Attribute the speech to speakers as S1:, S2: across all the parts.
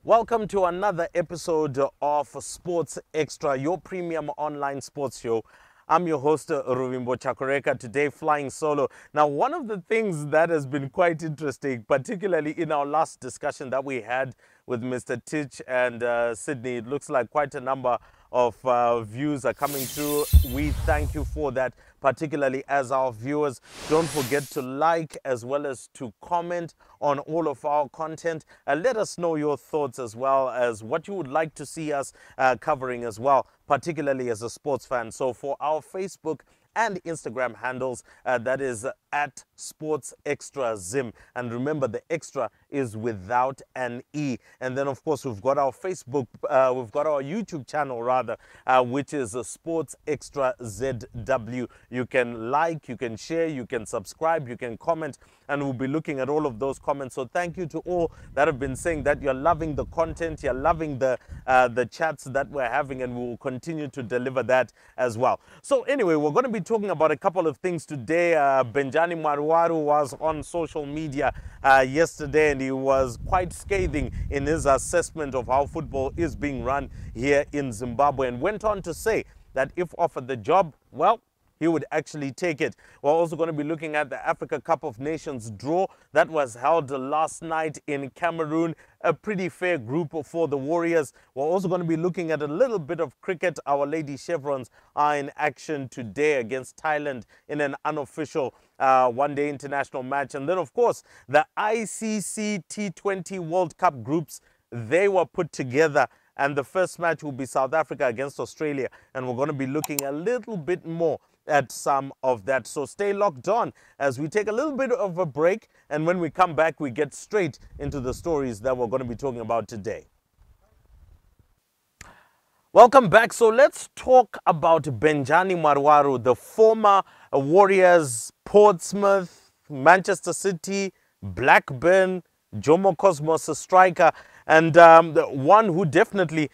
S1: Welcome to another episode of Sports Extra, your premium online sports show. I'm your host, Ruvimbo Chakoreka, today flying solo. Now, one of the things that has been quite interesting, particularly in our last discussion that we had with Mr. Titch and Sydney, it looks like quite a number of views are coming through. We thank you for that, particularly as our viewers. Don't forget to like as well as to comment on all of our content. Let us know your thoughts as well as what you would like to see us covering as well, particularly as a sports fan. So for our Facebook and Instagram handles, that is at Sports Extra Zim. And remember, the extra is without an E. And then, of course, we've got our Facebook, we've got our YouTube channel, rather, which is Sports Extra ZW. You can like, you can share, you can subscribe, you can comment, and we'll be looking at all of those comments. So thank you to all that have been saying that you're loving the content, you're loving the chats that we're having, and we will continue to deliver that as well. So anyway, we're going to be talking about a couple of things today. Benjani Marwaro was on social media yesterday, and he was quite scathing in his assessment of how football is being run here in Zimbabwe, and went on to say that if offered the job, well, he would actually take it. We're also going to be looking at the Africa Cup of Nations draw that was held last night in Cameroon. A pretty fair group for the Warriors. We're also going to be looking at a little bit of cricket. Our Lady Chevrons are in action today against Thailand in an unofficial one-day international match. And then, of course, the ICC T20 World Cup groups, they were put together. And the first match will be South Africa against Australia. And we're going to be looking a little bit more at some of that. So stay locked on as we take a little bit of a break. And when we come back, we get straight into the stories that we're going to be talking about today. Welcome back. So let's talk about Benjani Marwaro, the former Warriors, Portsmouth, Manchester City, Blackburn, Jomo Cosmos striker, and one who definitely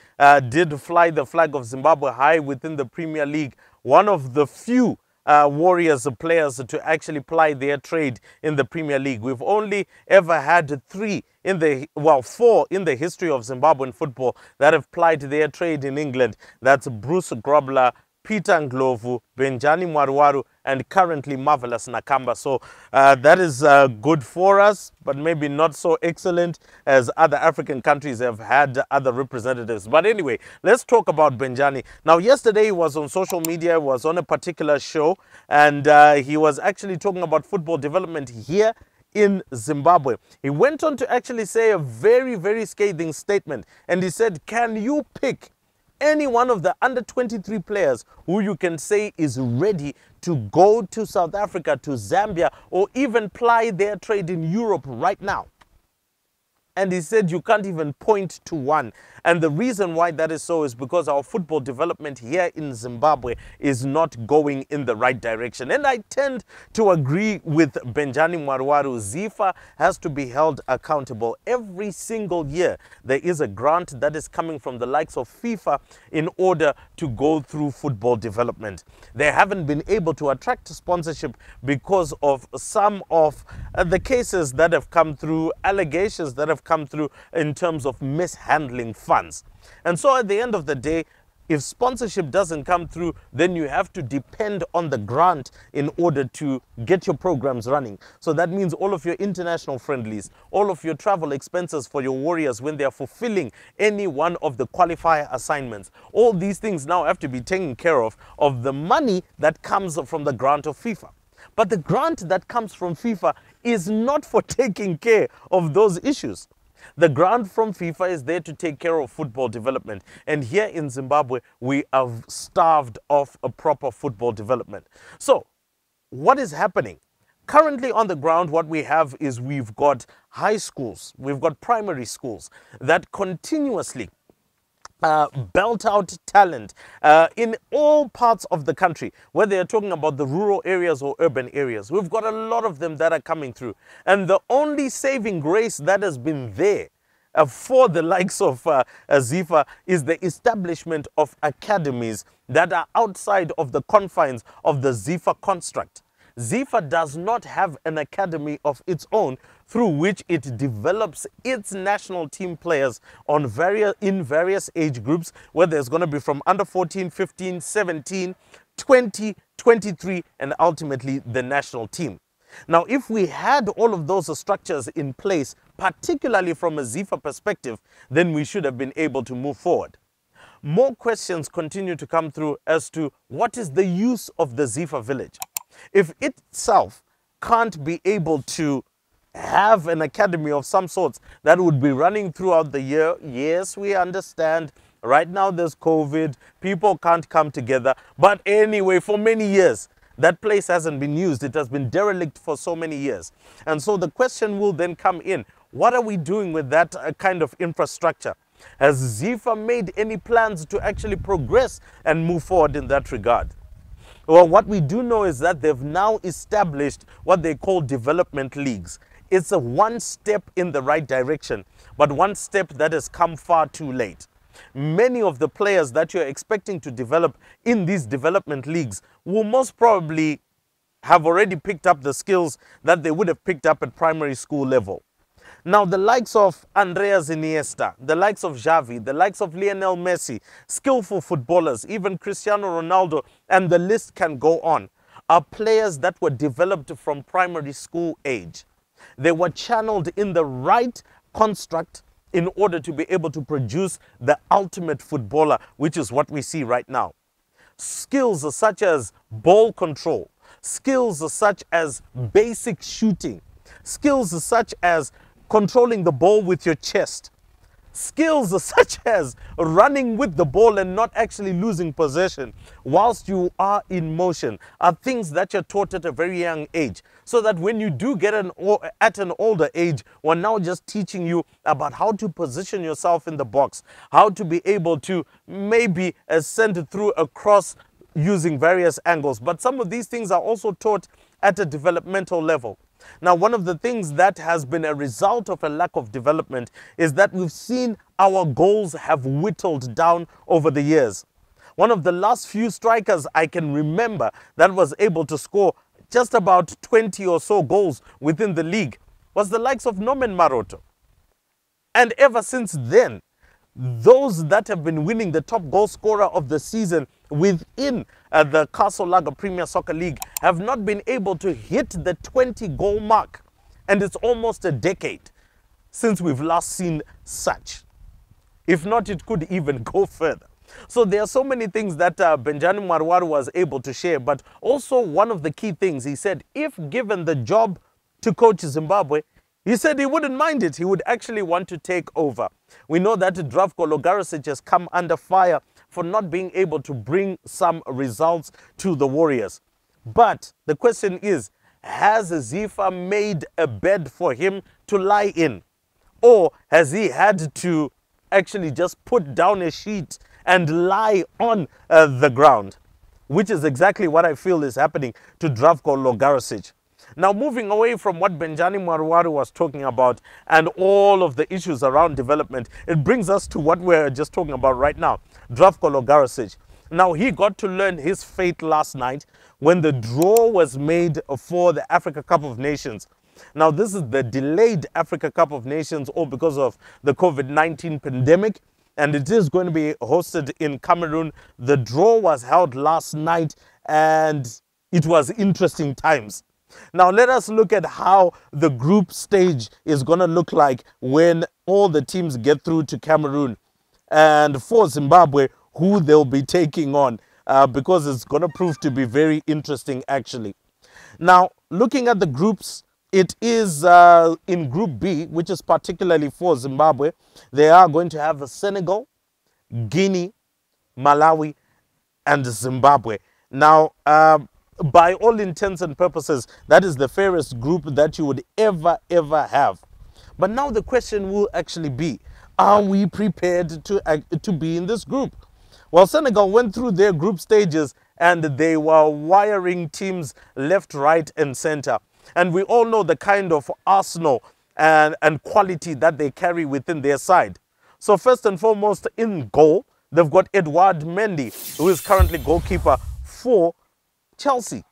S1: did fly the flag of Zimbabwe high within the Premier League. One of the few Warriors players to actually ply their trade in the Premier League. We've only ever had four in the history of Zimbabwean football that have plied their trade in England. That's Bruce Grobler, Peter Ndlovu, Benjani Marwaro, and currently Marvelous Nakamba. So that is good for us, but maybe not so excellent as other African countries have had other representatives. But anyway, let's talk about Benjani. Now, yesterday he was on social media, was on a particular show, and he was actually talking about football development here in Zimbabwe. He went on to actually say a very, very scathing statement, and he said, can you pick any one of the under 23 players who you can say is ready to go to South Africa, to Zambia, or even ply their trade in Europe right now? And he said you can't even point to one. And the reason why that is so is because our football development here in Zimbabwe is not going in the right direction. And I tend to agree with Benjani Marwaro. ZIFA has to be held accountable. Every single year, there is a grant that is coming from the likes of FIFA in order to go through football development. They haven't been able to attract sponsorship because of some of the cases that have come through, allegations that have come through in terms of mishandling funds. And so at the end of the day, if sponsorship doesn't come through, then you have to depend on the grant in order to get your programs running. So that means all of your international friendlies, all of your travel expenses for your Warriors when they are fulfilling any one of the qualifier assignments, all these things now have to be taken care of the money that comes from the grant of FIFA. But the grant that comes from FIFA is not for taking care of those issues. The grant from FIFA is there to take care of football development. And here in Zimbabwe, we are starved of a proper football development. So what is happening? Currently on the ground, what we have is we've got high schools, we've got primary schools that continuously belt out talent in all parts of the country, whether you're talking about the rural areas or urban areas. We've got a lot of them that are coming through. And the only saving grace that has been there for the likes of ZIFA is the establishment of academies that are outside of the confines of the ZIFA construct. Xtra does not have an academy of its own through which it develops its national team players in various age groups, where there's going to be from under 14, 15, 17, 20, 23, and ultimately the national team. Now, if we had all of those structures in place, particularly from a Xtra perspective, then we should have been able to move forward. More questions continue to come through as to what is the use of the Xtra village. If it itself can't be able to have an academy of some sorts that would be running throughout the year, yes, we understand. Right now there's COVID, people can't come together. But anyway, for many years, that place hasn't been used. It has been derelict for so many years. And so the question will then come in, what are we doing with that kind of infrastructure? Has Xtra made any plans to actually progress and move forward in that regard? Well, what we do know is that they've now established what they call development leagues. It's a one step in the right direction, but one step that has come far too late. Many of the players that you're expecting to develop in these development leagues will most probably have already picked up the skills that they would have picked up at primary school level. Now, the likes of Andreas Iniesta, the likes of Xavi, the likes of Lionel Messi, skillful footballers, even Cristiano Ronaldo, and the list can go on, are players that were developed from primary school age. They were channeled in the right construct in order to be able to produce the ultimate footballer, which is what we see right now. Skills such as ball control, skills such as basic shooting, skills such as controlling the ball with your chest, skills such as running with the ball and not actually losing possession whilst you are in motion are things that you're taught at a very young age, so that when you do get at an older age, we're now just teaching you about how to position yourself in the box, how to be able to maybe send through a cross using various angles. But some of these things are also taught at a developmental level. Now, one of the things that has been a result of a lack of development is that we've seen our goals have whittled down over the years. One of the last few strikers I can remember that was able to score just about 20 or so goals within the league was the likes of Marwaro. And ever since then, those that have been winning the top goal scorer of the season within the Castle Lager Premier Soccer League have not been able to hit the 20-goal mark. And it's almost a decade since we've last seen such. If not, it could even go further. So there are so many things that Benjani Marwaro was able to share, but also one of the key things, he said, if given the job to coach Zimbabwe, he said he wouldn't mind it. He would actually want to take over. We know that Zdravko Logarasic has come under fire for not being able to bring some results to the Warriors. But the question is, has Xtra made a bed for him to lie in? Or has he had to actually just put down a sheet and lie on the ground? Which is exactly what I feel is happening to Zdravko Logarasic. Now, moving away from what Benjani Marwaro was talking about and all of the issues around development, it brings us to what we're just talking about right now, Zdravko Logarasic. Now, he got to learn his fate last night when the draw was made for the Africa Cup of Nations. Now, this is the delayed Africa Cup of Nations, all because of the COVID-19 pandemic, and it is going to be hosted in Cameroon. The draw was held last night, and it was interesting times. Now, let us look at how the group stage is going to look like when all the teams get through to Cameroon. And for Zimbabwe, who they'll be taking on, because it's going to prove to be very interesting, actually. Now, looking at the groups, it is in Group B, which is particularly for Zimbabwe. They are going to have Senegal, Guinea, Malawi, and Zimbabwe. Now, by all intents and purposes, that is the fairest group that you would ever have. But now the question will actually be, are we prepared to be in this group? Well, Senegal went through their group stages and they were wiring teams left, right, and center. And we all know the kind of arsenal and quality that they carry within their side. So first and foremost, in goal, they've got Edouard Mendy, who is currently goalkeeper for Chelsea.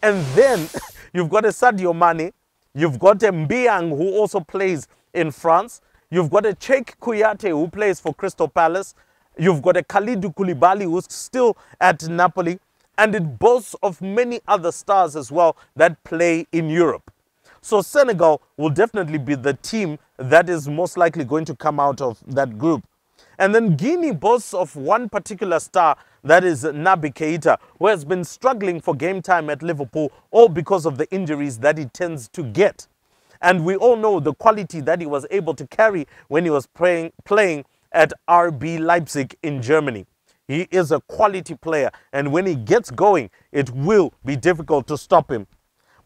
S1: And then you've got a Sadio Mane, you've got a Mbiang who also plays in France, you've got a Cheikh Kouyaté who plays for Crystal Palace, you've got a Kalidou Koulibaly who's still at Napoli, and it boasts of many other stars as well that play in Europe. So Senegal will definitely be the team that is most likely going to come out of that group. And then Guinea boasts of one particular star, that is Nabi Keita, who has been struggling for game time at Liverpool, all because of the injuries that he tends to get. And we all know the quality that he was able to carry when he was playing at RB Leipzig in Germany. He is a quality player, and when he gets going, it will be difficult to stop him.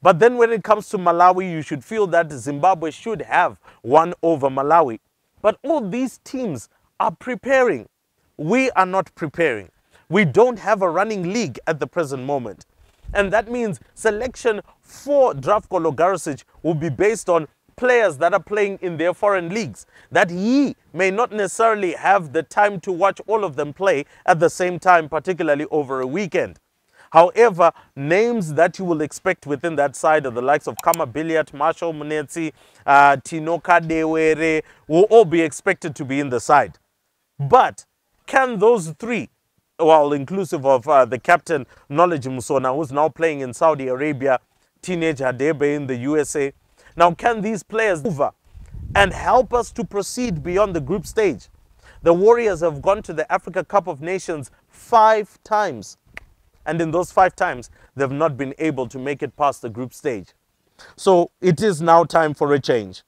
S1: But then when it comes to Malawi, you should feel that Zimbabwe should have won over Malawi. But all these teams are preparing. We are not preparing. We don't have a running league at the present moment. And that means selection for Zdravko Logaricic will be based on players that are playing in their foreign leagues, that he may not necessarily have the time to watch all of them play at the same time, particularly over a weekend. However, names that you will expect within that side are the likes of Kama Billiat, Marshall Munetsi, Tinoka Dewere will all be expected to be in the side. But can those three, well, inclusive of the captain Knowledge Musona, who's now playing in Saudi Arabia, Teenage Hadebe in the USA, now can these players move and help us to proceed beyond the group stage? The Warriors have gone to the Africa Cup of Nations 5 times. And in those 5 times, they've not been able to make it past the group stage. So it is now time for a change.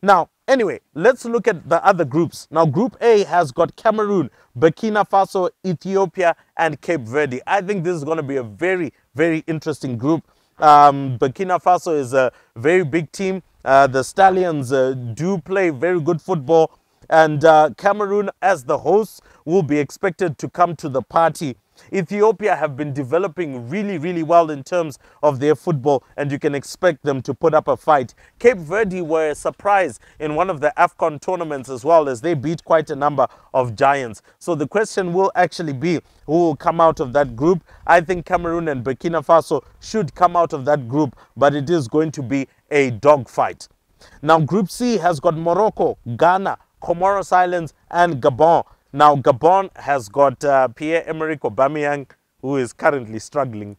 S1: Now, anyway, let's look at the other groups. Now, Group A has got Cameroon, Burkina Faso, Ethiopia, and Cape Verde. I think this is going to be a very, very interesting group. Burkina Faso is a very big team. The Stallions do play very good football. And Cameroon, as the hosts, will be expected to come to the party. Ethiopia have been developing really, really well in terms of their football, and you can expect them to put up a fight. Cape Verde were a surprise in one of the AFCON tournaments as well, as they beat quite a number of giants. So the question will actually be who will come out of that group. I think Cameroon and Burkina Faso should come out of that group, but it is going to be a dogfight. Now, Group C has got Morocco, Ghana, Comoros Islands, and Gabon. Now, Gabon has got Pierre-Emerick Aubameyang, who is currently struggling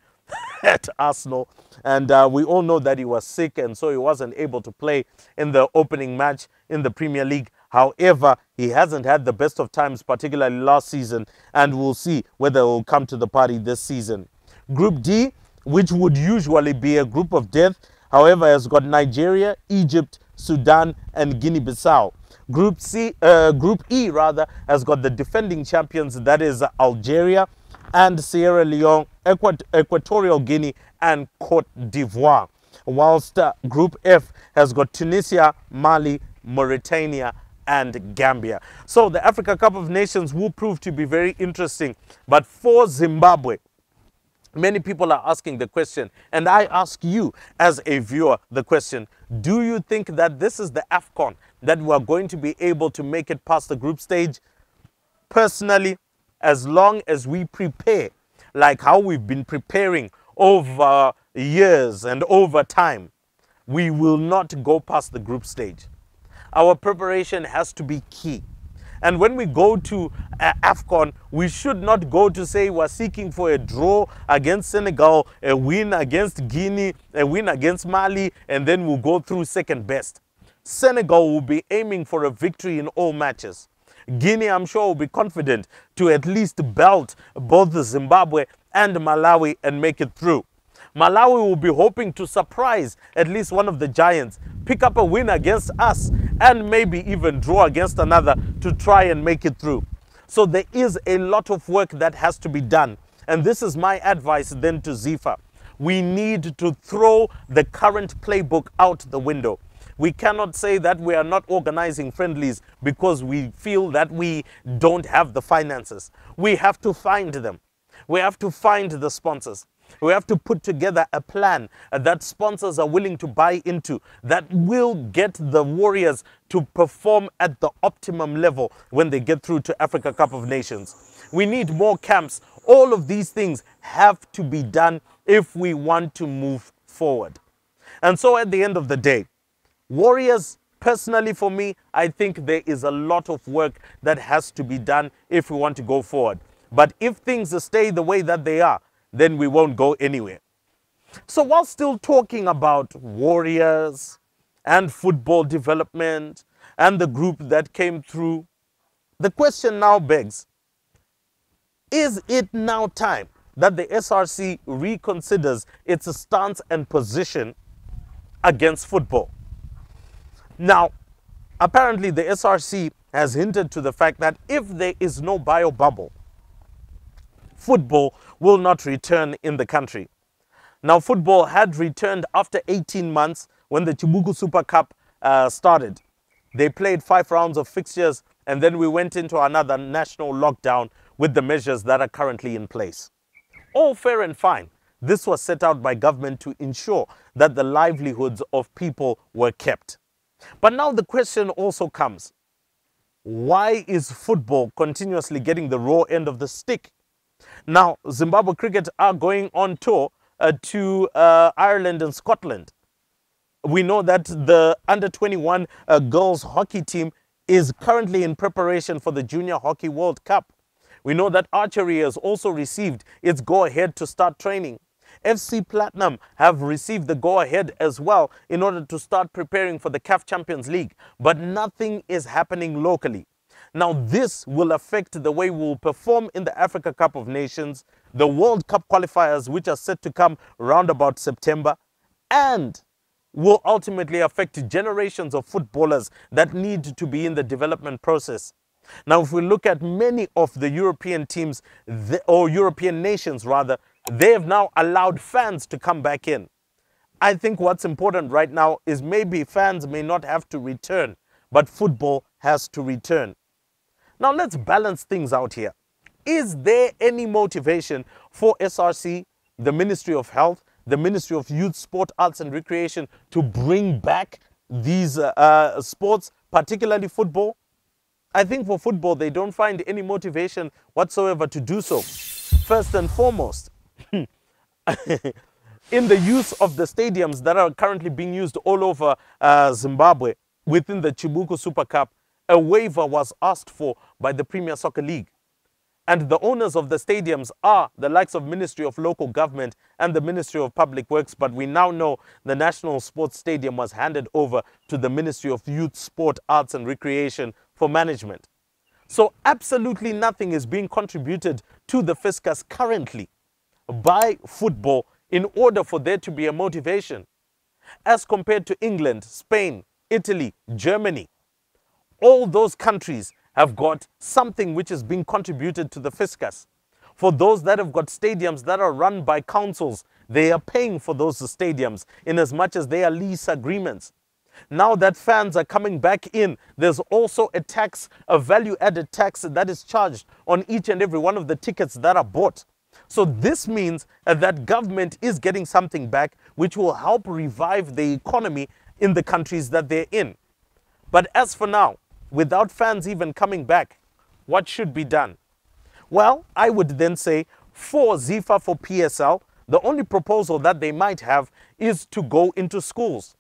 S1: at Arsenal. And we all know that he was sick, and so he wasn't able to play in the opening match in the Premier League. However, he hasn't had the best of times, particularly last season, and we'll see whether he will come to the party this season. Group D, which would usually be a group of death, however, has got Nigeria, Egypt, Sudan, and Guinea-Bissau. Group E has got the defending champions, that is Algeria and Sierra Leone, Equatorial Guinea, and Cote d'Ivoire. Whilst Group F has got Tunisia, Mali, Mauritania, and Gambia. So the Africa Cup of Nations will prove to be very interesting. But for Zimbabwe, many people are asking the question, and I ask you as a viewer the question, do you think that this is the AFCON that we are going to be able to make it past the group stage? Personally, as long as we prepare like how we've been preparing over years and over time, we will not go past the group stage. Our preparation has to be key. And when we go to AFCON, we should not go to say we're seeking for a draw against Senegal, a win against Guinea, a win against Mali, and then we'll go through second best. Senegal will be aiming for a victory in all matches. Guinea, I'm sure, will be confident to at least belt both Zimbabwe and Malawi and make it through. Malawi will be hoping to surprise at least one of the giants, pick up a win against us, and maybe even draw against another to try and make it through. So there is a lot of work that has to be done. And this is my advice then to ZIFA. We need to throw the current playbook out the window. We cannot say that we are not organizing friendlies because we feel that we don't have the finances. We have to find them. We have to find the sponsors. We have to put together a plan that sponsors are willing to buy into, that will get the Warriors to perform at the optimum level when they get through to Africa Cup of Nations. We need more camps. All of these things have to be done if we want to move forward. And so at the end of the day, Warriors, personally for me, I think there is a lot of work that has to be done if we want to go forward. But if things stay the way that they are, then we won't go anywhere. So while still talking about Warriors and football development and the group that came through, the question now begs, is it now time that the SRC reconsiders its stance and position against football? Now, apparently the SRC has hinted to the fact that if there is no bio bubble, football will not return in the country. Now, football had returned after 18 months when the Chibuku Super Cup started. They played 5 rounds of fixtures, and then we went into another national lockdown with the measures that are currently in place. All fair and fine. This was set out by government to ensure that the livelihoods of people were kept. But now the question also comes, why is football continuously getting the raw end of the stick? Now, Zimbabwe Cricket are going on tour to Ireland and Scotland. We know that the under-21 girls hockey team is currently in preparation for the Junior Hockey World Cup. We know that archery has also received its go-ahead to start training. FC Platinum have received the go-ahead as well in order to start preparing for the CAF Champions League. But nothing is happening locally. Now, this will affect the way we will perform in the Africa Cup of Nations, the World Cup qualifiers, which are set to come around about September, and will ultimately affect generations of footballers that need to be in the development process. Now, if we look at many of the European teams, or European nations rather, they have now allowed fans to come back in. I think what's important right now is maybe fans may not have to return, but football has to return. Now, let's balance things out here. Is there any motivation for SRC, the Ministry of Health, the Ministry of Youth, Sport, Arts and Recreation to bring back these sports, particularly football? I think for football, they don't find any motivation whatsoever to do so. First and foremost, in the use of the stadiums that are currently being used all over Zimbabwe within the Chibuku Super Cup, a waiver was asked for by the Premier Soccer League. And the owners of the stadiums are the likes of Ministry of Local Government and the Ministry of Public Works. But we now know the National Sports Stadium was handed over to the Ministry of Youth, Sport, Arts and Recreation for management. So absolutely nothing is being contributed to the fiscus currently by football in order for there to be a motivation. As compared to England, Spain, Italy, Germany, all those countries have got something which is being contributed to the fiscus. For those that have got stadiums that are run by councils, they are paying for those stadiums in as much as they are lease agreements. Now that fans are coming back in, there's also a tax, a value-added tax that is charged on each and every one of the tickets that are bought. So this means that government is getting something back which will help revive the economy in the countries that they're in. But as for now, without fans even coming back, what should be done? Well, I would then say for ZIFA, for PSL, the only proposal that they might have is to go into schools.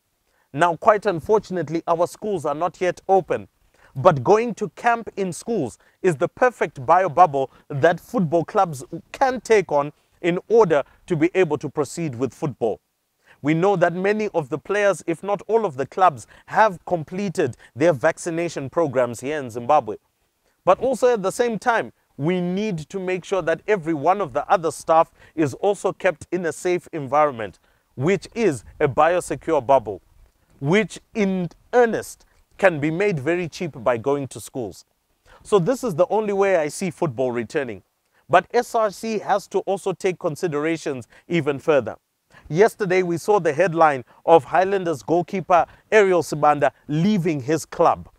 S1: Now, quite unfortunately, our schools are not yet open. But going to camp in schools is the perfect bio-bubble that football clubs can take on in order to be able to proceed with football. We know that many of the players, if not all of the clubs, have completed their vaccination programs here in Zimbabwe. But also at the same time, we need to make sure that every one of the other staff is also kept in a safe environment, which is a biosecure bubble, which in earnest can be made very cheap by going to schools. So this is the only way I see football returning. But SRC has to also take considerations even further. Yesterday, we saw the headline of Highlanders goalkeeper Ariel Sibanda leaving his club.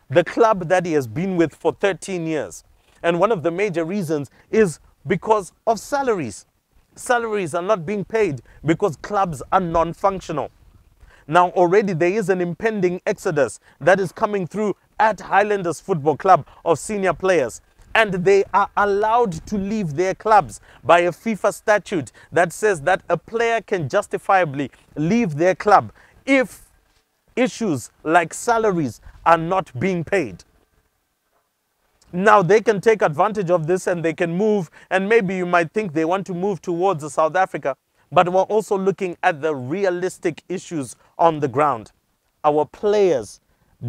S1: The club that he has been with for 13 years. And one of the major reasons is because of salaries. Salaries are not being paid because clubs are non-functional. Now already there is an impending exodus that is coming through at Highlanders Football Club of senior players. and they are allowed to leave their clubs by a FIFA statute that says that a player can justifiably leave their club if issues like salaries are not being paid. Now they can take advantage of this and they can move, and maybe you might think they want to move towards South Africa, but we're also looking at the realistic issues on the ground. Our players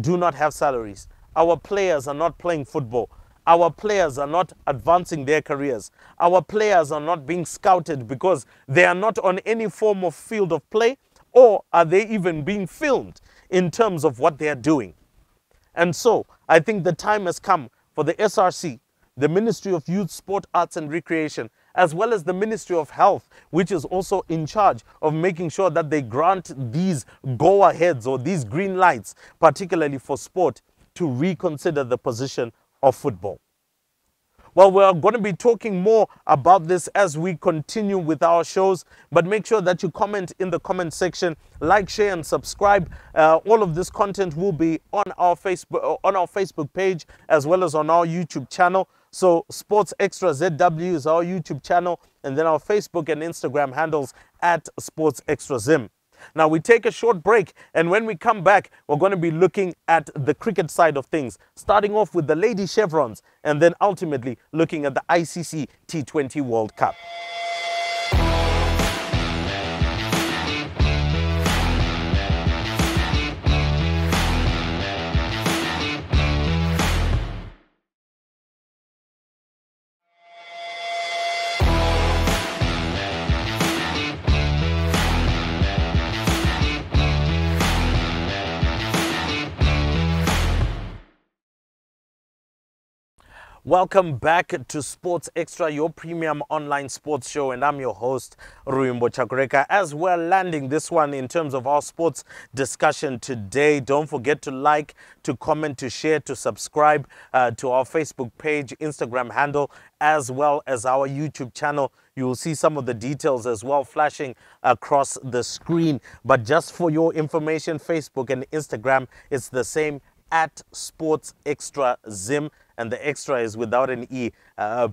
S1: do not have salaries. Our players are not playing football. Our players are not advancing their careers. Our players are not being scouted because they are not on any form of field of play, or are they even being filmed in terms of what they are doing. And so I think the time has come for the SRC, the Ministry of Youth, Sport, Arts and Recreation, as well as the Ministry of Health, which is also in charge of making sure that they grant these go-aheads or these green lights, particularly for sport, to reconsider the position of football. Well, we're going to be talking more about this as we continue with our shows, but make sure that you comment in the comment section, like, share and subscribe. All of this content will be on our Facebook page as well as on our YouTube channel. So Sports Xtra ZW is our YouTube channel, and then our Facebook and Instagram handles at Sports Xtra Zim. Now we take a short break, and when we come back, we're going to be looking at the cricket side of things, starting off with the Lady Chevrons, and then ultimately looking at the ICC T20 World Cup. Welcome back to Sports Xtra, your premium online sports show, and I'm your host, Ruyumbo Chakureka. As we're landing this one in terms of our sports discussion today, don't forget to like, to comment, to share, to subscribe to our Facebook page, Instagram handle, as well as our YouTube channel. You will see some of the details as well flashing across the screen. But just for your information, Facebook and Instagram, it's the same, at Sports Xtra Zim, and the extra is without an E.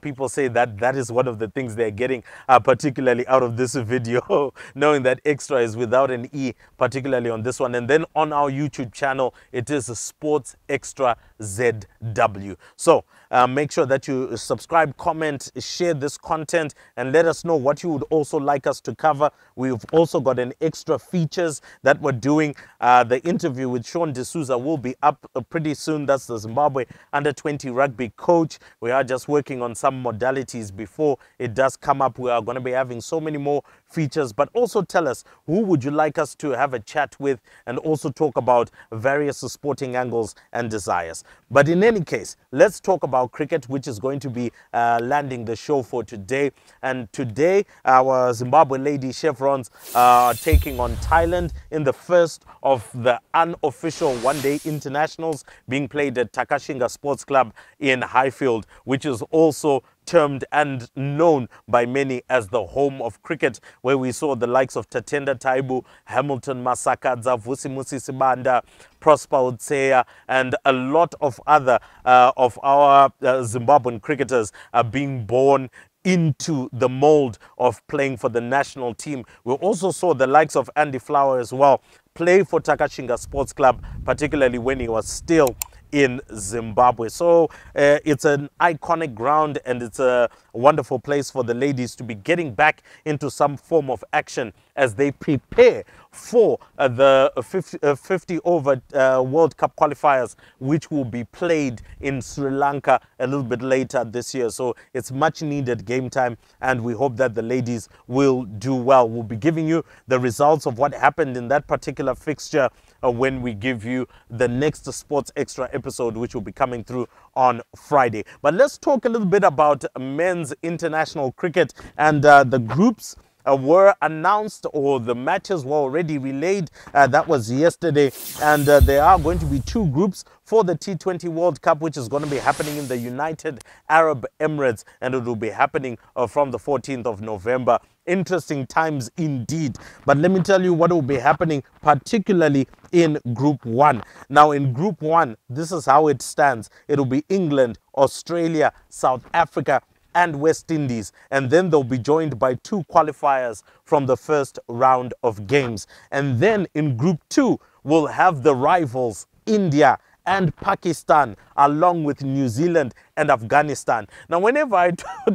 S1: People say that that is one of the things they're getting particularly out of this video, knowing that extra is without an E, particularly on this one. And then on our YouTube channel, it is Sports Xtra ZW. So make sure that you subscribe, comment, share this content, and let us know what you would also like us to cover. We've also got an extra features that we're doing. The interview with Sean D'Souza will be up pretty soon. That's the Zimbabwe under-20 rugby coach. We are just working on some modalities before it does come up. We are going to be having so many more features, but also tell us who would you like us to have a chat with, and also talk about various sporting angles and desires. But in any case, let's talk about cricket, which is going to be landing the show for today. And today, our Zimbabwe Lady Chevrons are taking on Thailand in the first of the unofficial one-day internationals being played at Takashinga Sports Club in Highfield, which is also termed and known by many as the home of cricket, where we saw the likes of Tatenda Taibu, Hamilton Masakadza, Vusimusi Sibanda, Prosper Utseya, and a lot of other of our Zimbabwean cricketers are being born into the mold of playing for the national team. We also saw the likes of Andy Flower as well play for Takashinga Sports Club, particularly when he was still in Zimbabwe. So it's an iconic ground, and it's a wonderful place for the ladies to be getting back into some form of action as they prepare for the 50 over World Cup qualifiers, which will be played in Sri Lanka a little bit later this year. So it's much needed game time, and we hope that the ladies will do well. We'll be giving you the results of what happened in that particular fixture when we give you the next Sports Xtra episode, which will be coming through on Friday. But let's talk a little bit about men's international cricket, and the groups were announced, or the matches were already relayed. That was yesterday, and there are going to be two groups for the T20 World Cup, which is going to be happening in the United Arab Emirates, and it will be happening from the 14th of November Interesting times indeed. But let me tell you what will be happening, particularly in Group 1. Now, in Group 1, this is how it stands. It will be England, Australia, South Africa, and West Indies. And then they'll be joined by 2 qualifiers from the first round of games. And then in Group 2, we'll have the rivals, India and Pakistan, along with New Zealand and Afghanistan. Now, whenever I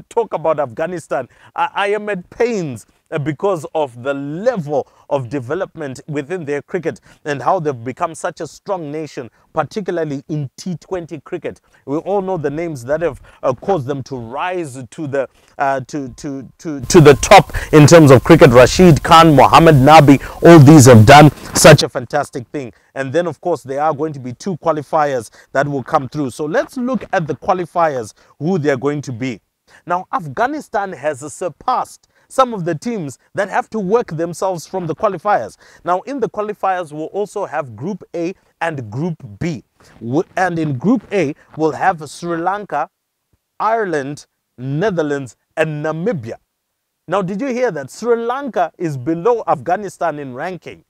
S1: talk about Afghanistan, I am at pains because of the level of development within their cricket and how they've become such a strong nation, particularly in T20 cricket. We all know the names that have caused them to rise to the to the top in terms of cricket. Rashid Khan, Mohammad Nabi, all these have done such a fantastic thing. And then, of course, there are going to be 2 qualifiers that will come through. So let's look at the qualifiers, who they're going to be. Now, Afghanistan has surpassed some of the teams that have to work themselves from the qualifiers. Now, in the qualifiers, we'll also have Group A and Group B. And in Group A, we'll have Sri Lanka, Ireland, Netherlands, and Namibia. Now, did you hear that? Sri Lanka is below Afghanistan in ranking.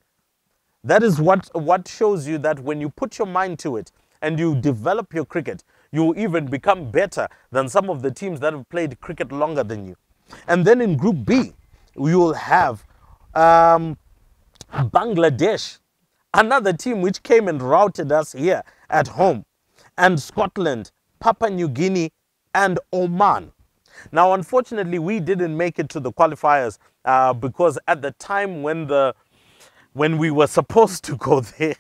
S1: That is what shows you that when you put your mind to it and you develop your cricket, you will even become better than some of the teams that have played cricket longer than you. And then in Group B, we will have Bangladesh, another team which came and routed us here at home, and Scotland, Papua New Guinea, and Oman. Now, unfortunately, we didn't make it to the qualifiers because at the time when we were supposed to go there,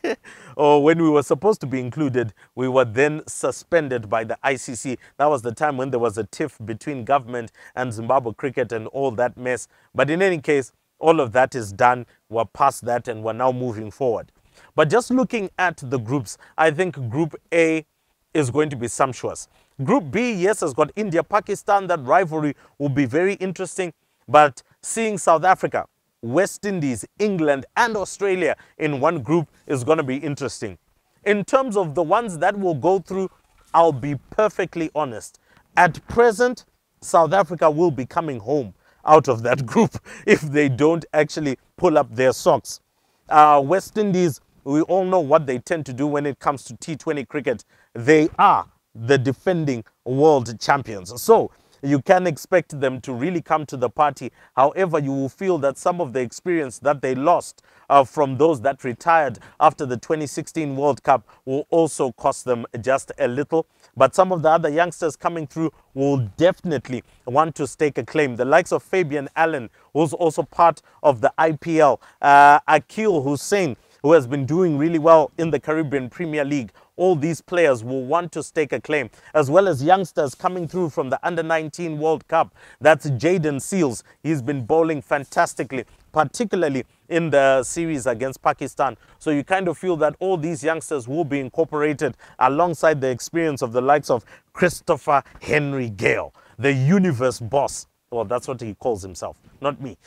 S1: or when we were supposed to be included, we were then suspended by the ICC. That was the time when there was a tiff between government and Zimbabwe cricket and all that mess. But in any case, all of that is done. We're past that and we're now moving forward. But just looking at the groups, I think Group A is going to be sumptuous. Group B, yes, has got India, Pakistan. That rivalry will be very interesting. But seeing South Africa, West Indies, England, and Australia in one group is going to be interesting. In terms of the ones that will go through, I'll be perfectly honest. At present, South Africa will be coming home out of that group if they don't actually pull up their socks. West Indies, we all know what they tend to do when it comes to T20 cricket. They are the defending world champions. So you can expect them to really come to the party. However, you will feel that some of the experience that they lost from those that retired after the 2016 World Cup will also cost them just a little. But some of the other youngsters coming through will definitely want to stake a claim. The likes of Fabian Allen, who's also part of the IPL, Akil Hussein, who has been doing really well in the Caribbean Premier League. All these players will want to stake a claim, as well as youngsters coming through from the Under-19 World Cup. That's Jaden Seals. He's been bowling fantastically, particularly in the series against Pakistan. So you kind of feel that all these youngsters will be incorporated alongside the experience of the likes of Christopher Henry Gale, the universe boss. Well, that's what he calls himself, not me.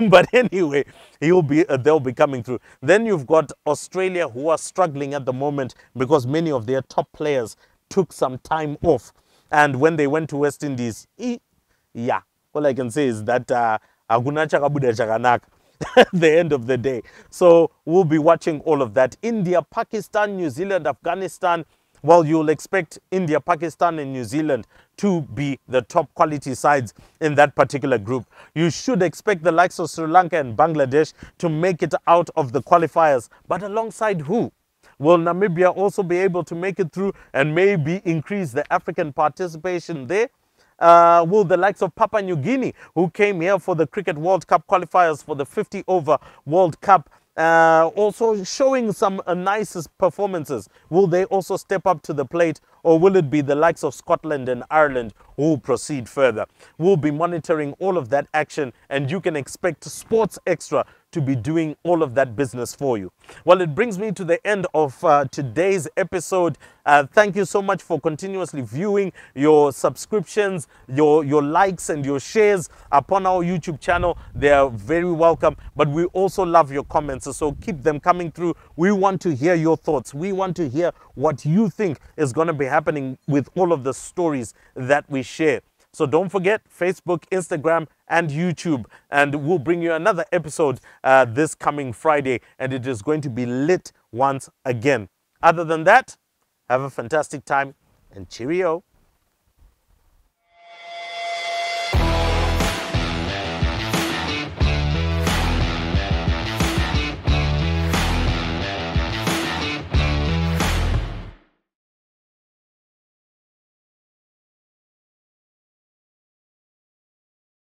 S1: But anyway, they'll be coming through. Then you've got Australia, who are struggling at the moment because many of their top players took some time off. And when they went to West Indies, yeah, all I can say is that at the end of the day. So we'll be watching all of that. India, Pakistan, New Zealand, Afghanistan. Well, you'll expect India, Pakistan, and New Zealand to be the top quality sides in that particular group. You should expect the likes of Sri Lanka and Bangladesh to make it out of the qualifiers. But alongside who? Will Namibia also be able to make it through and maybe increase the African participation there? Will the likes of Papua New Guinea, who came here for the Cricket World Cup qualifiers for the 50-over World Cup, also showing some nice performances, will they also step up to the plate, or will it be the likes of Scotland and Ireland who will proceed further? We'll be monitoring all of that action, and you can expect Sports Extra to be doing all of that business for you. Well, it brings me to the end of today's episode. Thank you so much for continuously viewing, your subscriptions, your likes and your shares upon our YouTube channel. They are very welcome, but we also love your comments, so keep them coming through. We want to hear your thoughts. We want to hear what you think is going to be happening with all of the stories that we share. So don't forget Facebook, Instagram, and YouTube. And we'll bring you another episode this coming Friday. And it is going to be lit once again. Other than that, have a fantastic time and cheerio.